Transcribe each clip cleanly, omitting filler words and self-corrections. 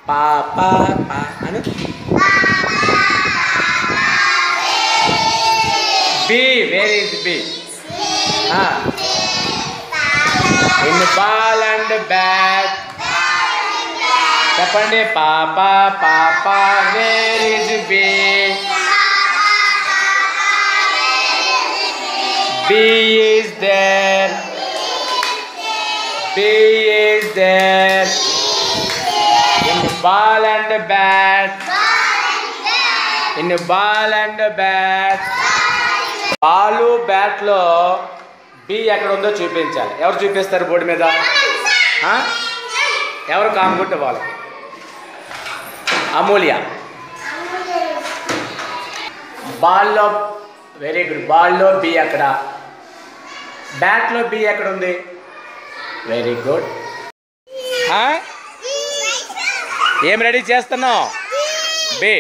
పా పా పా అను. B, where is B? In ball and bat. చెప్పండి. పాపా పాపా where is B? B is there. B is there in ball and bat. In ball and bat. Ball బ్యాట్లో B ఎక్కడ ఉందో చూపించాలి. ఎవరు చూపిస్తారు బోర్డు మీద? ఎవరు కాముకుంటే వాళ్ళకి. అమూల్య. బాల్లో, వెరీ గుడ్. బాల్లో బి ఎక్కడ? బ్యాట్లో బి ఎక్కడ ఉంది? Very good. ఏం రెడీ చేస్తున్నావు? B.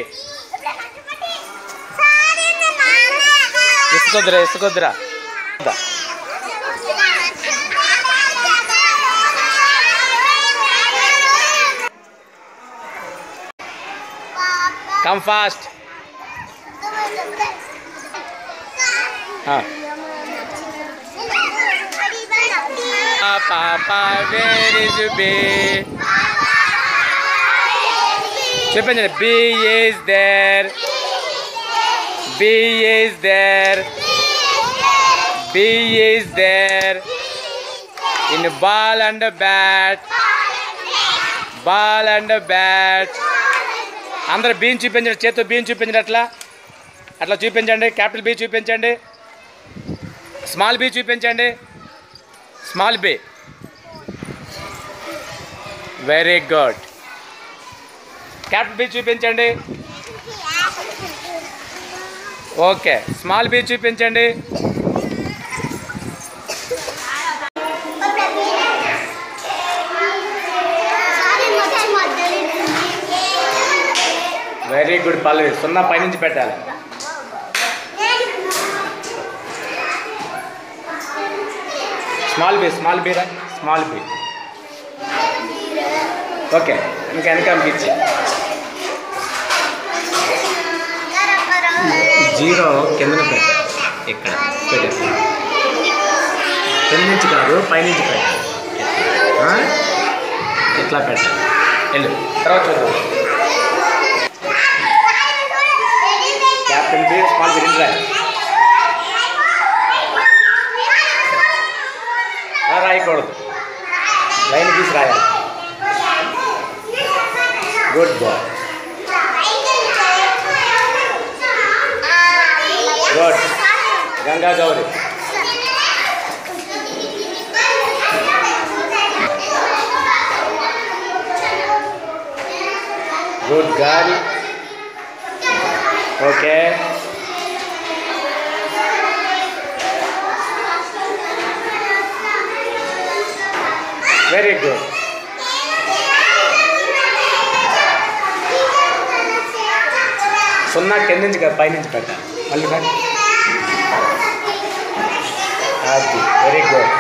ఇసుకొద్దురా, ఇసుకొద్దురా. Come fast. Papa, where is B? చెప్పండి. B is there. B is there. B is there. In ball and bat. Ball and bat. అందరూ బీని చూపించండి. చేతితో బీని చూపించండి. అట్లా అట్లా చూపించండి. క్యాపిటల్ బి చూపించండి. స్మాల్ బి చూపించండి. Small B. Very good. Capital B చూపించండి. ఓకే. స్మాల్ బి చూపించండి. Very good Pallavi. 0 పైనుంచి పెట్టాలి. స్మాల్ బి, స్మాల్ బి రా. Small B. ఓకే. ఇంకా వెనక పంపించి 0 కిందన పెట్టాలి. ఇక్కడ పెట్టేసి కింద నుంచి కాదు, పైనుంచి పెట్టాలి. ఇట్లా పెట్టాలి. వెళ్ళు. తర్వాత చూద్దాం. క్యాప్టెన్ బి, స్మాల్ బి రెండు రాయకూడదు. లైన్ తీసి రాయాలి. Good boy. Good. Ganga Gauri. Good గారి. ఓకే. Very good. సున్నా కింద నుంచి కదా, పైనుంచి పెట్టాలి. మళ్ళీ అది. Very good.